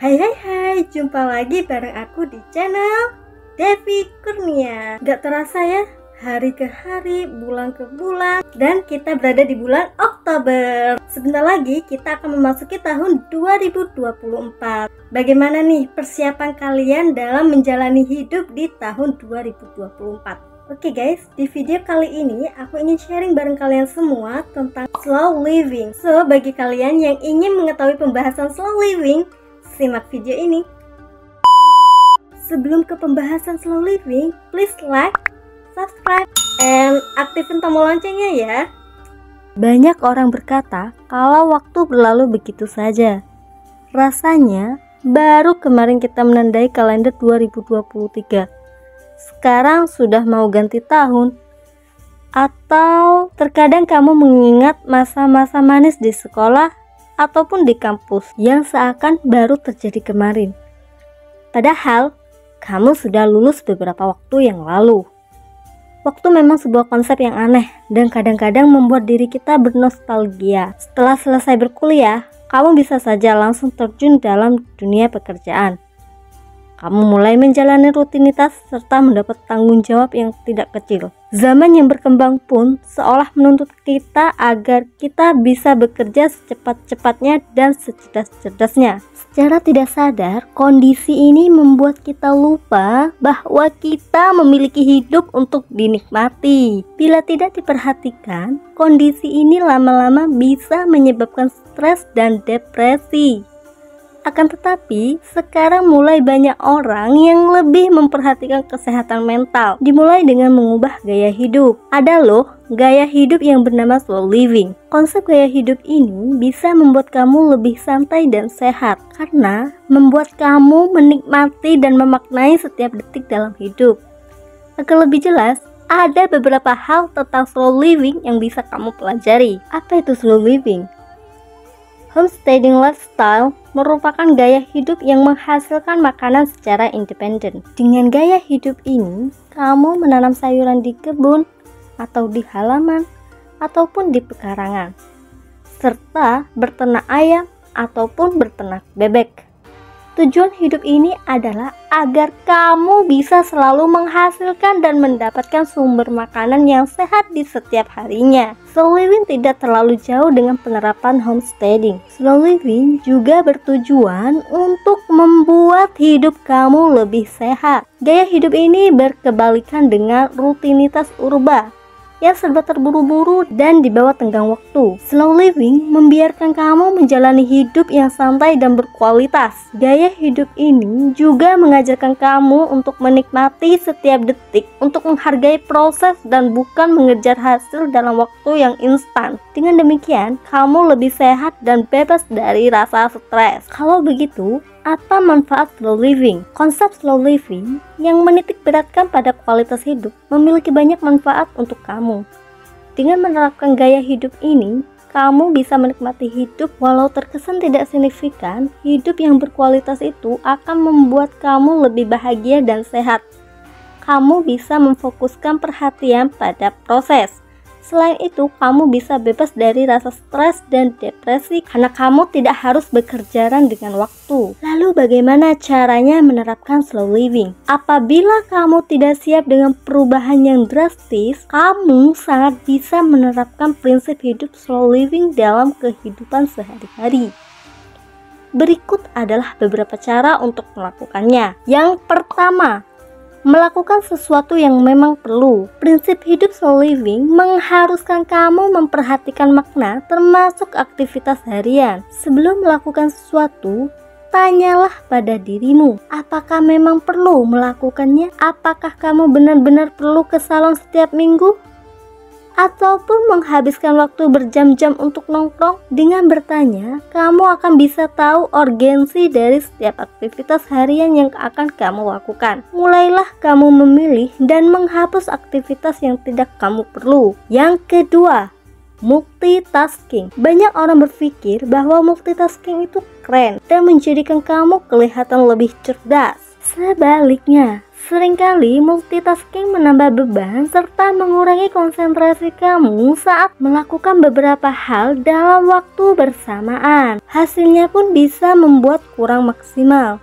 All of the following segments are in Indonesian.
Hai, jumpa lagi bareng aku di channel Devi Kurnia. Gak terasa ya, hari ke hari, bulan ke bulan, dan kita berada di bulan Oktober. Sebentar lagi kita akan memasuki tahun 2024. Bagaimana nih persiapan kalian dalam menjalani hidup di tahun 2024? Oke guys, di video kali ini aku ingin sharing bareng kalian semua tentang slow living. So, bagi kalian yang ingin mengetahui pembahasan slow living, simak video ini. Sebelum ke pembahasan slow living, please like, subscribe, and aktifin tombol loncengnya ya. Banyak orang berkata kalau waktu berlalu begitu saja. Rasanya baru kemarin kita menandai kalender 2023. Sekarang sudah mau ganti tahun. Atau terkadang kamu mengingat masa-masa manis di sekolah ataupun di kampus yang seakan baru terjadi kemarin. Padahal kamu sudah lulus beberapa waktu yang lalu. Waktu memang sebuah konsep yang aneh dan kadang-kadang membuat diri kita bernostalgia. Setelah selesai berkuliah, kamu bisa saja langsung terjun dalam dunia pekerjaan. Kamu mulai menjalani rutinitas serta mendapat tanggung jawab yang tidak kecil. Zaman yang berkembang pun seolah menuntut kita agar kita bisa bekerja secepat-cepatnya dan secerdas-cerdasnya. Secara tidak sadar, kondisi ini membuat kita lupa bahwa kita memiliki hidup untuk dinikmati. Bila tidak diperhatikan, kondisi ini lama-lama bisa menyebabkan stres dan depresi. Akan tetapi, sekarang mulai banyak orang yang lebih memperhatikan kesehatan mental. Dimulai dengan mengubah gaya hidup. Ada loh, gaya hidup yang bernama slow living. Konsep gaya hidup ini bisa membuat kamu lebih santai dan sehat, karena membuat kamu menikmati dan memaknai setiap detik dalam hidup. Agar lebih jelas, ada beberapa hal tentang slow living yang bisa kamu pelajari. Apa itu slow living? Homesteading lifestyle merupakan gaya hidup yang menghasilkan makanan secara independen. Dengan gaya hidup ini, kamu menanam sayuran di kebun atau di halaman ataupun di pekarangan, serta berternak ayam ataupun berternak bebek. Tujuan hidup ini adalah agar kamu bisa selalu menghasilkan dan mendapatkan sumber makanan yang sehat di setiap harinya. Slow living tidak terlalu jauh dengan penerapan homesteading. Slow living juga bertujuan untuk membuat hidup kamu lebih sehat. Gaya hidup ini berkebalikan dengan rutinitas urba yang serba terburu-buru dan dibawa tenggang waktu. Slow living membiarkan kamu menjalani hidup yang santai dan berkualitas. Gaya hidup ini juga mengajarkan kamu untuk menikmati setiap detik, untuk menghargai proses dan bukan mengejar hasil dalam waktu yang instan. Dengan demikian, kamu lebih sehat dan bebas dari rasa stres. Kalau begitu, apa manfaat slow living? Konsep slow living yang menitik beratkan pada kualitas hidup memiliki banyak manfaat untuk kamu. Dengan menerapkan gaya hidup ini, kamu bisa menikmati hidup walau terkesan tidak signifikan. Hidup yang berkualitas itu akan membuat kamu lebih bahagia dan sehat. Kamu bisa memfokuskan perhatian pada proses. Selain itu, kamu bisa bebas dari rasa stres dan depresi karena kamu tidak harus bekerjaan dengan waktu. Lalu bagaimana caranya menerapkan slow living? Apabila kamu tidak siap dengan perubahan yang drastis, kamu sangat bisa menerapkan prinsip hidup slow living dalam kehidupan sehari-hari. Berikut adalah beberapa cara untuk melakukannya. Yang pertama, melakukan sesuatu yang memang perlu. Prinsip hidup slow living mengharuskan kamu memperhatikan makna termasuk aktivitas harian. Sebelum melakukan sesuatu, tanyalah pada dirimu, apakah memang perlu melakukannya? Apakah kamu benar-benar perlu ke salon setiap minggu? Ataupun menghabiskan waktu berjam-jam untuk nongkrong? Dengan bertanya, kamu akan bisa tahu urgensi dari setiap aktivitas harian yang akan kamu lakukan. Mulailah kamu memilih dan menghapus aktivitas yang tidak kamu perlu. Yang kedua, multitasking. Banyak orang berpikir bahwa multitasking itu keren dan menjadikan kamu kelihatan lebih cerdas. Sebaliknya, Seringkali multitasking menambah beban serta mengurangi konsentrasi kamu saat melakukan beberapa hal dalam waktu bersamaan. Hasilnya pun bisa membuat kurang maksimal.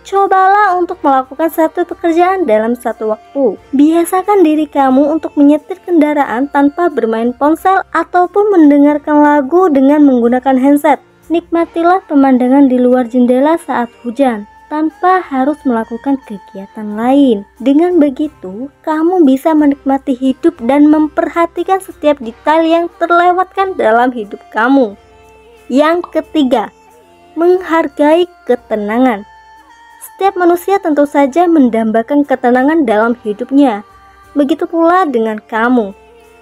Cobalah untuk melakukan satu pekerjaan dalam satu waktu. Biasakan diri kamu untuk menyetir kendaraan tanpa bermain ponsel ataupun mendengarkan lagu dengan menggunakan handset. Nikmatilah pemandangan di luar jendela saat hujan, tanpa harus melakukan kegiatan lain. Dengan begitu, kamu bisa menikmati hidup dan memperhatikan setiap detail yang terlewatkan dalam hidup kamu. Yang ketiga, menghargai ketenangan. Setiap manusia tentu saja mendambakan ketenangan dalam hidupnya. Begitu pula dengan kamu.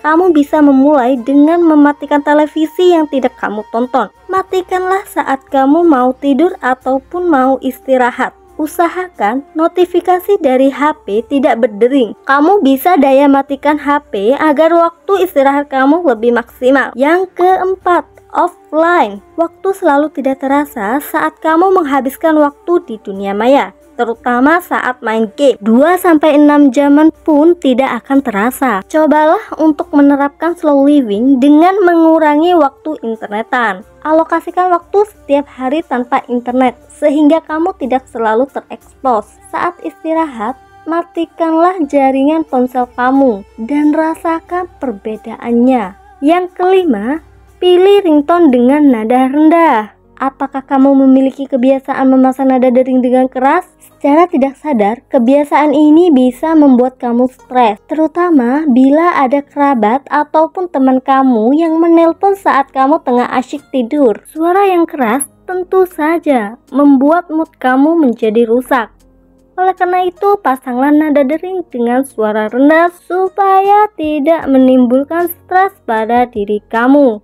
Kamu bisa memulai dengan mematikan televisi yang tidak kamu tonton. Matikanlah saat kamu mau tidur ataupun mau istirahat. Usahakan notifikasi dari HP tidak berdering. Kamu bisa daya matikan HP agar waktu istirahat kamu lebih maksimal. Yang keempat, offline. Waktu selalu tidak terasa saat kamu menghabiskan waktu di dunia maya, terutama saat main game. 2-6 jaman pun tidak akan terasa. Cobalah untuk menerapkan slow living dengan mengurangi waktu internetan. Alokasikan waktu setiap hari tanpa internet sehingga kamu tidak selalu terekspos. Saat istirahat, matikanlah jaringan ponsel kamu dan rasakan perbedaannya. Yang kelima, pilih ringtone dengan nada rendah. Apakah kamu memiliki kebiasaan memasang nada dering dengan keras? Secara tidak sadar, kebiasaan ini bisa membuat kamu stres, terutama bila ada kerabat ataupun teman kamu yang menelpon saat kamu tengah asyik tidur. Suara yang keras tentu saja membuat mood kamu menjadi rusak. Oleh karena itu, pasanglah nada dering dengan suara rendah supaya tidak menimbulkan stres pada diri kamu.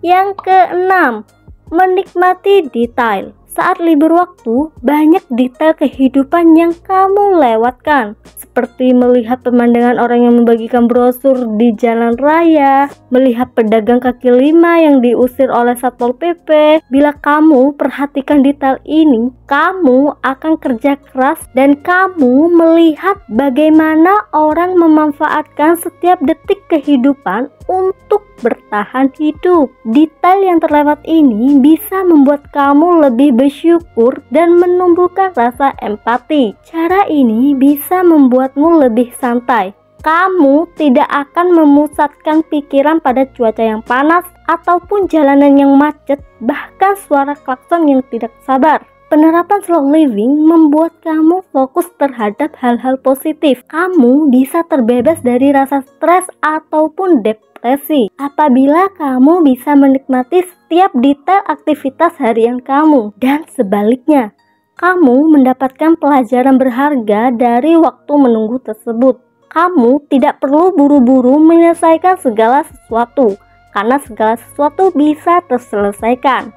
Yang keenam, menikmati detail. Saat libur waktu, banyak detail kehidupan yang kamu lewatkan, seperti melihat pemandangan orang yang membagikan brosur di jalan raya, melihat pedagang kaki lima yang diusir oleh Satpol PP. Bila kamu perhatikan detail ini, kamu akan kerja keras dan kamu melihat bagaimana orang memanfaatkan setiap detik kehidupan untuk bertahan hidup. Detail yang terlewat ini bisa membuat kamu lebih bersyukur dan menumbuhkan rasa empati. Cara ini bisa membuatmu lebih santai. Kamu tidak akan memusatkan pikiran pada cuaca yang panas ataupun jalanan yang macet, bahkan suara klakson yang tidak sabar. Penerapan slow living membuat kamu fokus terhadap hal-hal positif. Kamu bisa terbebas dari rasa stres ataupun depresi apabila kamu bisa menikmati setiap detail aktivitas harian kamu. Dan sebaliknya, kamu mendapatkan pelajaran berharga dari waktu menunggu tersebut. Kamu tidak perlu buru-buru menyelesaikan segala sesuatu, karena segala sesuatu bisa terselesaikan.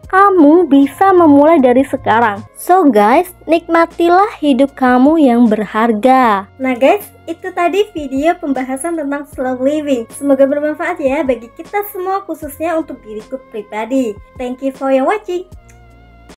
Kamu bisa memulai dari sekarang. So guys, nikmatilah hidup kamu yang berharga. Nah guys, itu tadi video pembahasan tentang slow living. Semoga bermanfaat ya bagi kita semua, khususnya untuk diriku pribadi. Thank you for your watching.